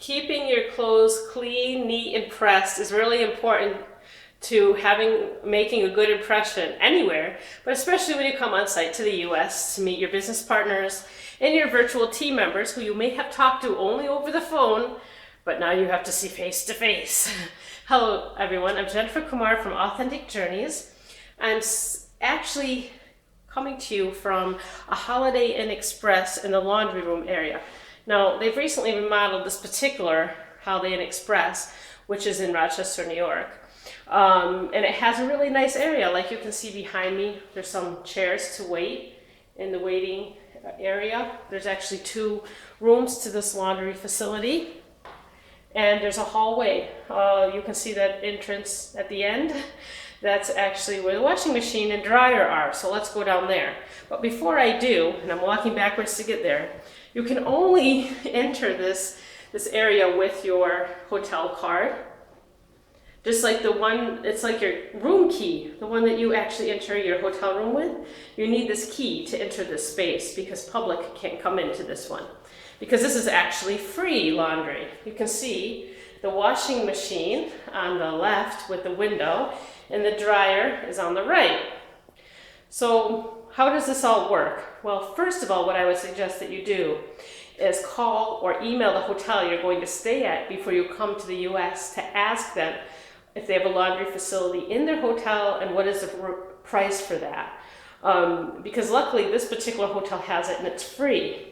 Keeping your clothes clean, neat, and pressed is really important to making a good impression anywhere, but especially when you come on site to the US to meet your business partners and your virtual team members who you may have talked to only over the phone, but now you have to see face to face. Hello everyone, I'm Jennifer Kumar from Authentic Journeys. I'm actually coming to you from a Holiday Inn Express in the laundry room area. Now, they've recently remodeled this particular Holiday Inn Express, which is in Rochester, New York. And it has a really nice area. Like you can see behind me, there's some chairs to wait in the waiting area. There's actually 2 rooms to this laundry facility. And there's a hallway. You can see that entrance at the end. That's actually where the washing machine and dryer are. So let's go down there. But before I do, and I'm walking backwards to get there, you can only enter this area with your hotel card. Just like the one, it's like your room key, the one that you actually enter your hotel room with. You need this key to enter this space because public can't come into this one. Because this is actually free laundry. You can see the washing machine on the left with the window and the dryer is on the right. So how does this all work? Well, first of all, what I would suggest that you do is call or email the hotel you're going to stay at before you come to the US to ask them if they have a laundry facility in their hotel and what is the price for that. Because luckily this particular hotel has it and it's free.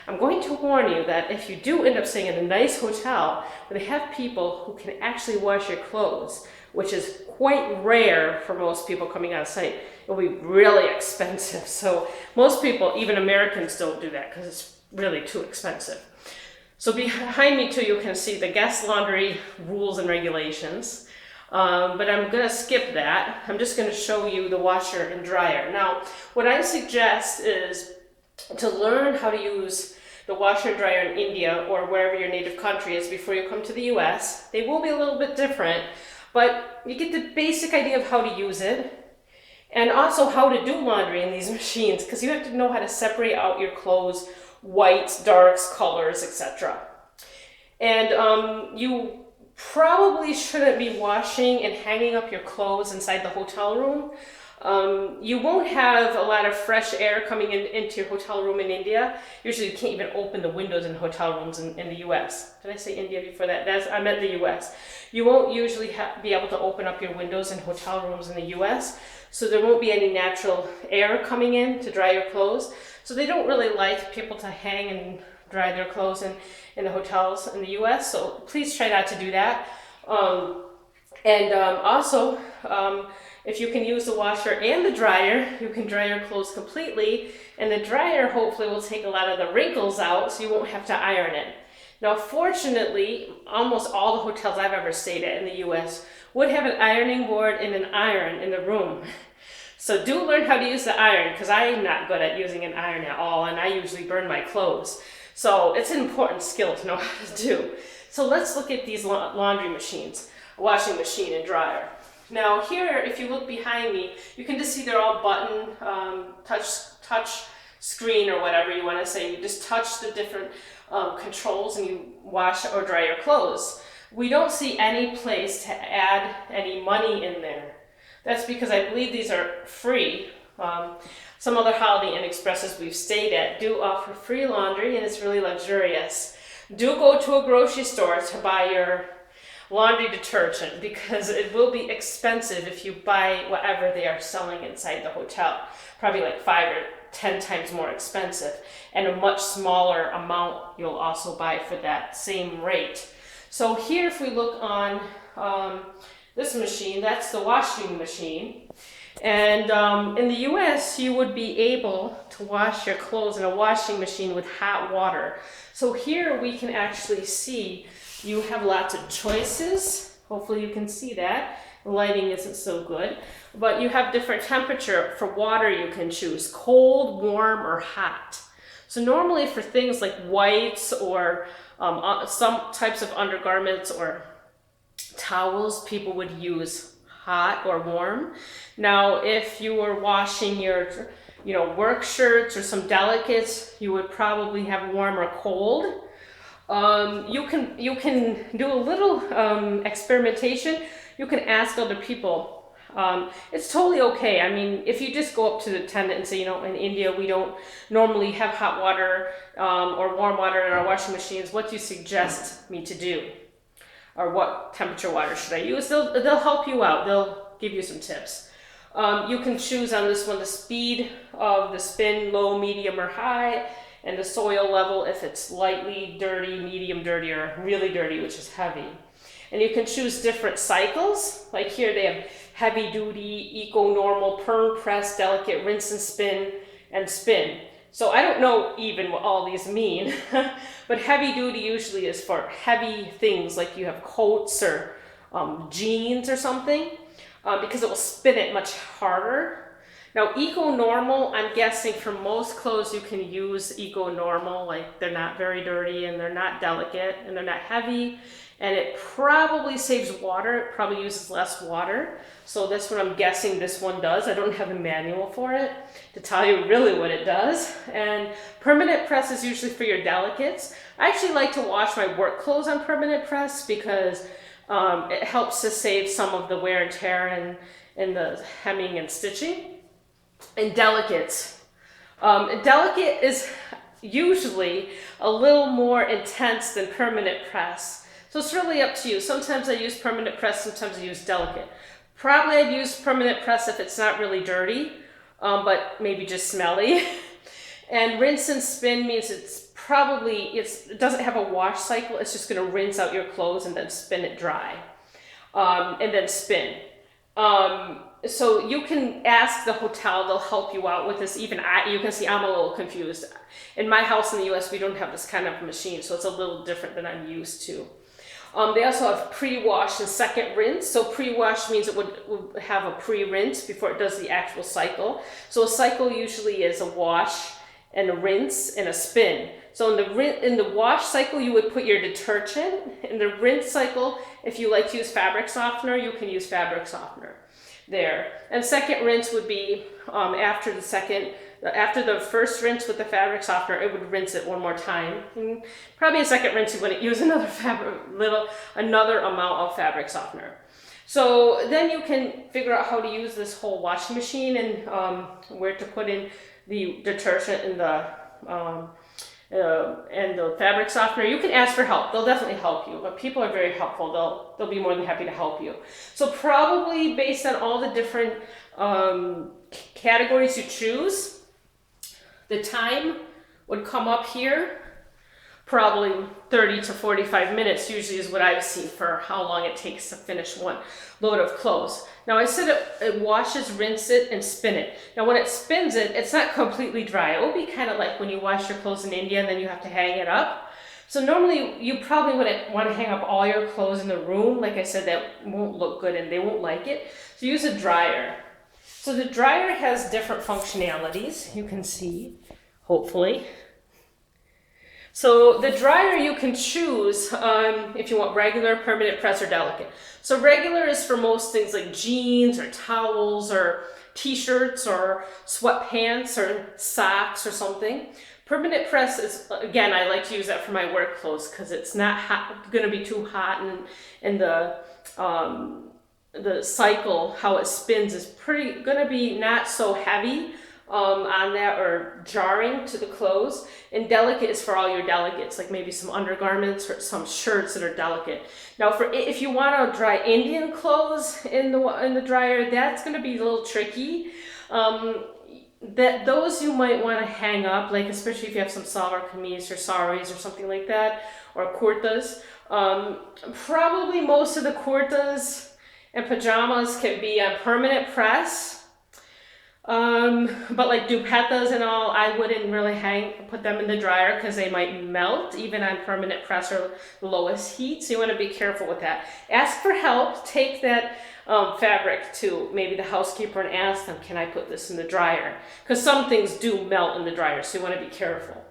I'm going to warn you that if you do end up staying in a nice hotel where they have people who can actually wash your clothes, which is quite rare for most people coming out of site, it will be really expensive. So most people, even Americans, don't do that because it's really too expensive. So behind me too, you can see the guest laundry rules and regulations. But I'm going to skip that. I'm just going to show you the washer and dryer. Now, what I suggest is to learn how to use the washer and dryer in India or wherever your native country is before you come to the US. They will be a little bit different, but you get the basic idea of how to use it and also how to do laundry in these machines, because you have to know how to separate out your clothes, whites, darks, colors, etc. And you probably shouldn't be washing and hanging up your clothes inside the hotel room. You won't have a lot of fresh air coming into your hotel room in India. Usually you can't even open the windows in hotel rooms in the US. Did I say India before that? I meant the US. You won't usually be able to open up your windows in hotel rooms in the US, so there won't be any natural air coming in to dry your clothes. So they don't really like people to hang and dry their clothes in the hotels in the US, so please try not to do that. Also, if you can use the washer and the dryer, you can dry your clothes completely, and the dryer hopefully will take a lot of the wrinkles out so you won't have to iron it. Now, fortunately, almost all the hotels I've ever stayed at in the US would have an ironing board and an iron in the room. So do learn how to use the iron, because I'm not good at using an iron at all, and I usually burn my clothes. So it's an important skill to know how to do. So let's look at these laundry machines, washing machine and dryer. Now here, if you look behind me, you can just see they're all button, touch screen or whatever you want to say. You just touch the different controls and you wash or dry your clothes. We don't see any place to add any money in there. That's because I believe these are free. Some other Holiday Inn Expresses we've stayed at do offer free laundry and it's really luxurious. Do go to a grocery store to buy your laundry detergent because it will be expensive if you buy whatever they are selling inside the hotel. Probably like 5 or 10 times more expensive, and a much smaller amount you'll also buy for that same rate. So here, if we look on this machine, that's the washing machine. And in the US, you would be able to wash your clothes in a washing machine with hot water. So here we can actually see you have lots of choices. Hopefully you can see that. The lighting isn't so good. But you have different temperature for water you can choose, cold, warm, or hot. So normally for things like whites or some types of undergarments or towels, people would use hot or warm. Now, if you were washing your, work shirts or some delicates, you would probably have warm or cold. You can do a little experimentation. You can ask other people. It's totally okay. I mean, if you just go up to the attendant and say, you know, in India we don't normally have hot water or warm water in our washing machines. What do you suggest me to do? Or what temperature water should I use? They'll help you out. They'll give you some tips. You can choose on this one the speed of the spin, low, medium, or high, and the soil level if it's lightly dirty, medium dirty, or really dirty, which is heavy. And you can choose different cycles. Like here they have heavy duty, eco normal, perm press, delicate, rinse and spin. So I don't know even what all these mean, but heavy duty usually is for heavy things like you have coats or jeans or something, because it will spin it much harder. Now, eco-normal, I'm guessing for most clothes you can use eco-normal, like they're not very dirty and they're not delicate and they're not heavy, and it probably saves water. It probably uses less water. So that's what I'm guessing this one does. I don't have a manual for it to tell you really what it does. And permanent press is usually for your delicates. I actually like to wash my work clothes on permanent press because it helps to save some of the wear and tear and the hemming and stitching. And delicates. Delicate is usually a little more intense than permanent press. So it's really up to you. Sometimes I use permanent press, sometimes I use delicate. Probably I'd use permanent press if it's not really dirty, but maybe just smelly. And rinse and spin means it doesn't have a wash cycle. It's just going to rinse out your clothes and then spin it dry, and then spin. So you can ask the hotel, they'll help you out with this. Even you can see I'm a little confused. In my house in the US, we don't have this kind of machine, so it's a little different than I'm used to. They also have pre-wash and second rinse. So pre-wash means it would have a pre-rinse before it does the actual cycle. So a cycle usually is a wash and a rinse and a spin. So in the wash cycle, you would put your detergent. In the rinse cycle, if you like to use fabric softener, you can use fabric softener there. And second rinse would be after the first rinse with the fabric softener, it would rinse it one more time. And probably a second rinse, you wouldn't use another amount of fabric softener. So then you can figure out how to use this whole washing machine and where to put in the detergent and the fabric softener. You can ask for help. They'll definitely help you, but people are very helpful. They'll be more than happy to help you. So probably based on all the different categories you choose, the time would come up here. Probably 30 to 45 minutes usually is what I've seen for how long it takes to finish one load of clothes. Now I said it washes, rinse it, and spin it. Now when it spins it, it's not completely dry. It will be kind of like when you wash your clothes in India and then you have to hang it up. So normally you probably wouldn't want to hang up all your clothes in the room. Like I said, that won't look good and they won't like it. So use a dryer. So the dryer has different functionalities. You can see, hopefully. So the dryer you can choose if you want regular, permanent press, or delicate. So regular is for most things like jeans or towels or t-shirts or sweatpants or socks or something. Permanent press is, again, I like to use that for my work clothes because it's not going to be too hot, and the cycle, how it spins, is pretty going to be not so heavy on that or jarring to the clothes. And delicate is for all your delicates, like maybe some undergarments or some shirts that are delicate. Now, if you want to dry Indian clothes in the dryer, that's going to be a little tricky. Those you might want to hang up, like especially if you have some salwar kameez or saris or something like that, or kurtas. Probably most of the kurtas and pajamas can be on permanent press. But like dupettas and all, I wouldn't really put them in the dryer because they might melt even on permanent press or the lowest heat. So you want to be careful with that. Ask for help. Take that fabric to maybe the housekeeper and ask them, can I put this in the dryer? Because some things do melt in the dryer, so you want to be careful.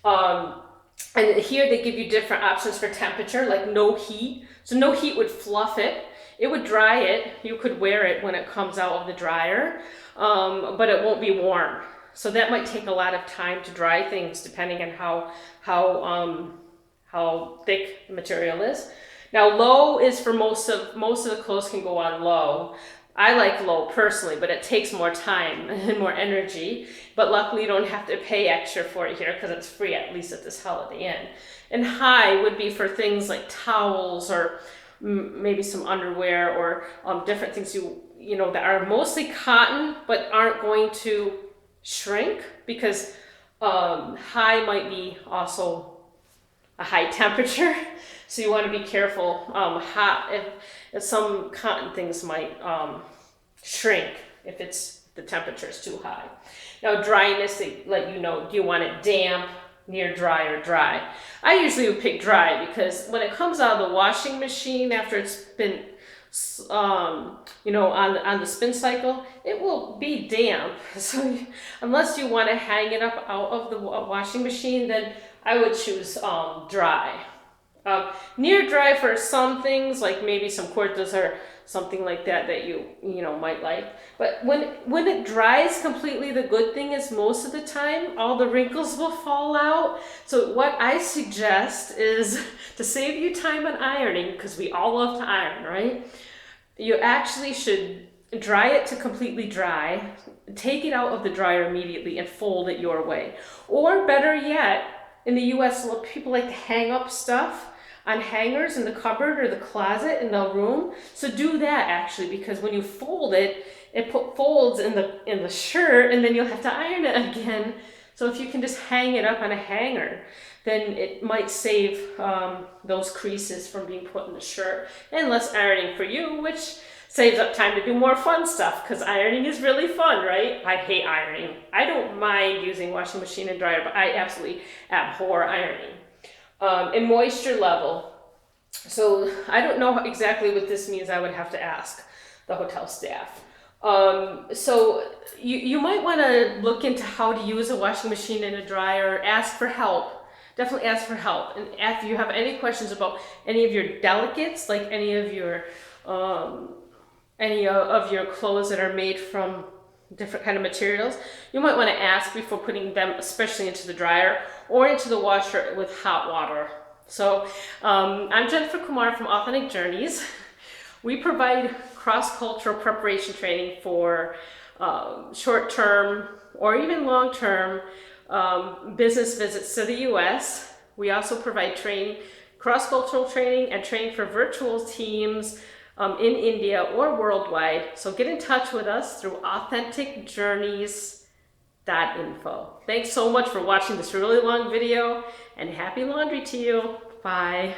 And here they give you different options for temperature, like no heat. So no heat would fluff it. It would dry it. You could wear it when it comes out of the dryer, but it won't be warm. So that might take a lot of time to dry things, depending on how how thick the material is. Now low is for most of the clothes can go on low. I like low personally, but it takes more time and more energy. But luckily you don't have to pay extra for it here because it's free, at least at this Holiday Inn. And high would be for things like towels or maybe some underwear or different things you know that are mostly cotton but aren't going to shrink, because high might be also a high temperature. So you want to be careful. If some cotton things might shrink if the temperature is too high. Now dryness, they let you know, do you want it damp, near dry, or dry? I usually would pick dry, because when it comes out of the washing machine after it's been you know, on the spin cycle, it will be damp. So unless you want to hang it up out of the washing machine, then I would choose dry. Near dry for some things, like maybe some kurtas or something like that you know might like. But when it dries completely, the good thing is most of the time all the wrinkles will fall out. So what I suggest is, to save you time on ironing, because we all love to iron, right? You actually should dry it to completely dry, take it out of the dryer immediately and fold it your way. Or better yet, in the US, people like to hang up stuff on hangers in the cupboard or the closet in the room. So do that actually, because when you fold it, it folds in the shirt, and then you'll have to iron it again. So if you can just hang it up on a hanger, then it might save those creases from being put in the shirt, and less ironing for you, which saves up time to do more fun stuff, because ironing is really fun, right? I hate ironing. I don't mind using washing machine and dryer, but I absolutely abhor ironing. And moisture level. So I don't know exactly what this means. I would have to ask the hotel staff. So you might want to look into how to use a washing machine and a dryer. Ask for help. Definitely ask for help. And if you have any questions about any of your delicates, like any of your clothes that are made from different kind of materials, you might want to ask before putting them, especially into the dryer or into the washer with hot water. So I'm Jennifer Kumar from Authentic Journeys. We provide cross-cultural preparation training for short-term or even long-term business visits to the US. We also provide training, cross-cultural training, and training for virtual teams in India or worldwide. So get in touch with us through authenticjourneys.info. Thanks so much for watching this really long video, and happy laundry to you. Bye.